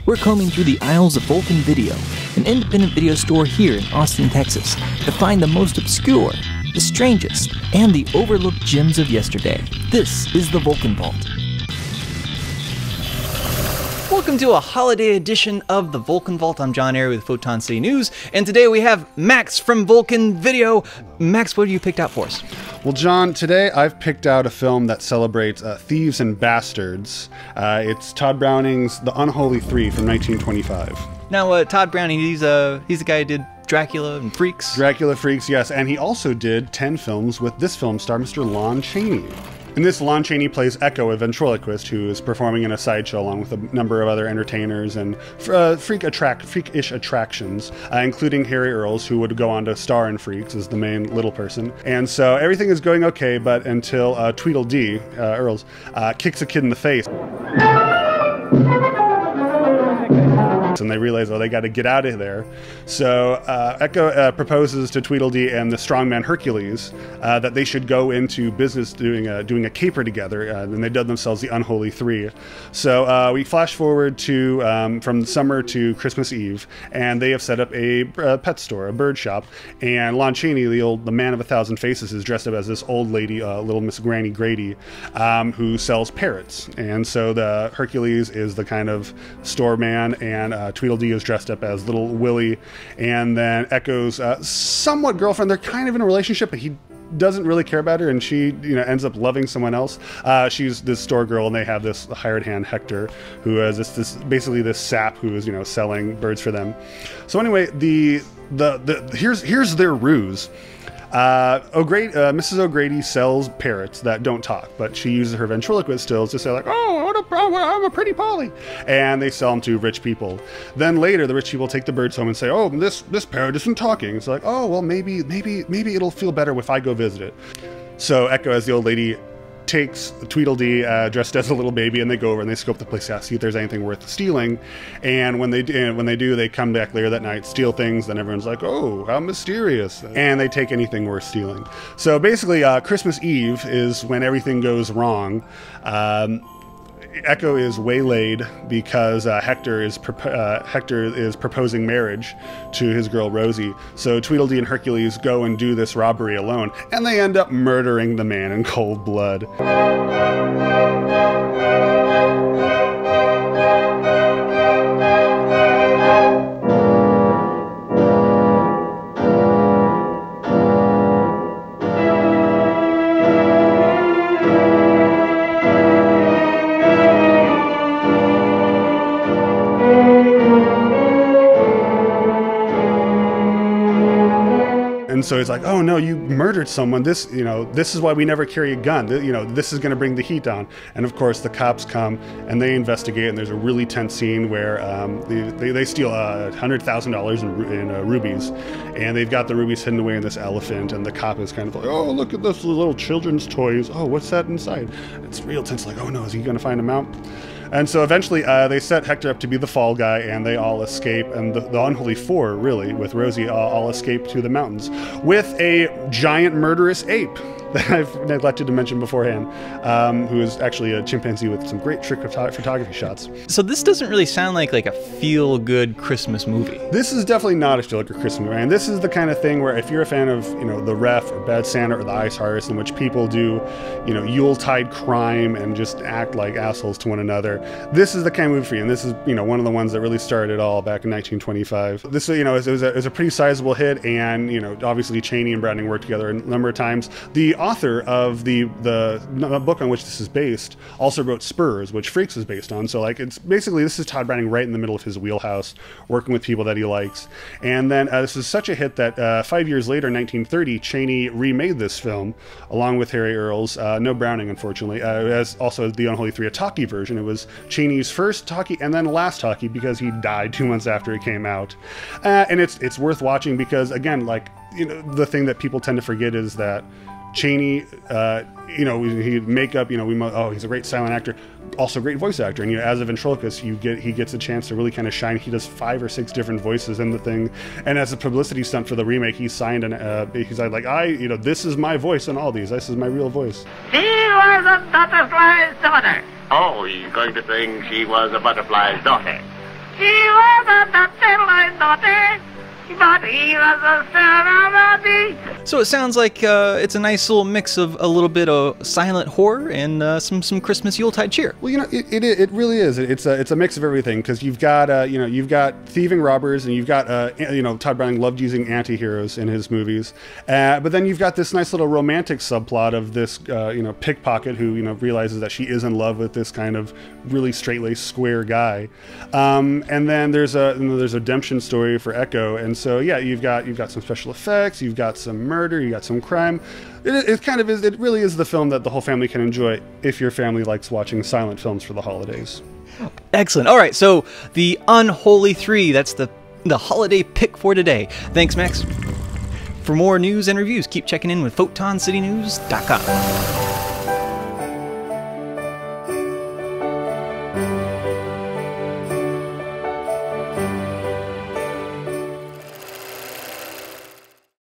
we're combing through the aisles of Vulcan Video, an independent video store here in Austin, Texas, to find the most obscure, the strangest, and the overlooked gems of yesterday. This is the Vulcan Vault. Welcome to a holiday edition of the Vulcan Vault. I'm John Airy with Photon City News, and today we have Max from Vulcan Video. Max, what have you picked out for us? Well, John, today I've picked out a film that celebrates thieves and bastards. It's Todd Browning's The Unholy 3 from 1925. Now, Todd Browning, he's the guy who did Dracula and Freaks. Dracula, Freaks, yes, and he also did 10 films with this film star Mr. Lon Chaney. In this, Lon Chaney plays Echo, a ventriloquist who is performing in a sideshow along with a number of other entertainers and freakish attractions, including Harry Earls, who would go on to star in Freaks as the main little person. And so everything is going okay, but until Tweedledee, Earls, kicks a kid in the face. And they realize, oh, they got to get out of there. So Echo proposes to Tweedledee and the strongman Hercules that they should go into business doing a caper together, and they dub themselves the Unholy 3. So we flash forward to from summer to Christmas Eve, and they have set up a pet store, a bird shop, and Lon Chaney, the man of 1,000 faces, is dressed up as this old lady, little Miss Granny Grady, who sells parrots. And so the Hercules is the kind of store man, and Tweedledee is dressed up as little Willie, and then Echo's somewhat girlfriend. They're kind of in a relationship, but he doesn't really care about her, and she, ends up loving someone else. She's this store girl, and they have this hired hand Hector, who is basically this sap who is selling birds for them. So anyway, here's their ruse. Mrs. O'Grady sells parrots that don't talk, but she uses her ventriloquist skills to say, like, oh, I'm a pretty Polly. And they sell them to rich people. Then later, the rich people take the birds home and say, oh, this parrot isn't talking. It's like, oh, well, maybe it'll feel better if I go visit it. So Echo, as the old lady, takes Tweedledee dressed as a little baby, and they go over and they scope the place out, see if there's anything worth stealing. And when they do, they come back later that night, steal things. Then everyone's like, oh, how mysterious. And they take anything worth stealing. So basically, Christmas Eve is when everything goes wrong. Echo is waylaid because Hector is proposing marriage to his girl Rosie. So Tweedledee and Hercules go and do this robbery alone, and they end up murdering the man in cold blood. And so he's like, oh no, you murdered someone. This is why we never carry a gun. This is going to bring the heat down. And of course the cops come and they investigate, and there's a really tense scene where they steal $100,000 in rubies, and they've got the rubies hidden away in this elephant, and the cop is kind of like, oh, look at those little children's toys. Oh, what's that inside? It's real tense, like, oh no, is he going to find them out? And so eventually they set Hector up to be the fall guy, and they all escape, and the Unholy 4, really, with Rosie, all escape to the mountains with a giant murderous ape that I've neglected to mention beforehand, who is actually a chimpanzee with some great trick photography shots. So this doesn't really sound like a feel-good Christmas movie. This is definitely not a feel-good Christmas movie, and this is the kind of thing where if you're a fan of, The Ref or Bad Santa or The Ice Harvest, in which people do, Yuletide crime and just act like assholes to one another, this is the kind of movie for you. And this is, one of the ones that really started it all back in 1925. This, it was a pretty sizable hit, and, obviously Chaney and Browning worked together a number of times. The author of the book on which this is based also wrote Spurs, which Freaks is based on. So it's basically, this is Todd Browning right in the middle of his wheelhouse, working with people that he likes. And then this is such a hit that 5 years later, in 1930, Chaney remade this film along with Harry Earls. No Browning, unfortunately. As also the Unholy 3, a talkie version. It was Chaney's first talkie and then last talkie because he died 2 months after it came out. And it's worth watching because, again, the thing that people tend to forget is that Chaney, he makeup, he's a great silent actor, also a great voice actor. And as a ventriloquist, he gets a chance to really kind of shine. He does 5 or 6 different voices in the thing. And as a publicity stunt for the remake, he signed he's like, this is my voice in all these. This is my real voice. She was a butterfly's daughter. Oh, he's going to sing She Was a Butterfly's Daughter. She was a satellite daughter, but he was a son of a bee. So it sounds like it's a nice little mix of a little bit of silent horror and some Christmas Yuletide cheer. Well, you know, it really is. It's a mix of everything, because you've got you know, you've got thieving robbers, and you've got you know, Todd Browning loved using anti-heroes in his movies, but then you've got this nice little romantic subplot of this you know, pickpocket who, you know, realizes that she is in love with this kind of really straight-laced square guy, and then there's a redemption story for Echo, and so yeah, you've got some special effects, you've got some murder, you got some crime. It kind of is. It really is the film that the whole family can enjoy if your family likes watching silent films for the holidays. Excellent. All right, so the Unholy 3, that's the holiday pick for today. Thanks, Max. For more news and reviews, keep checking in with PhotonCityNews.com.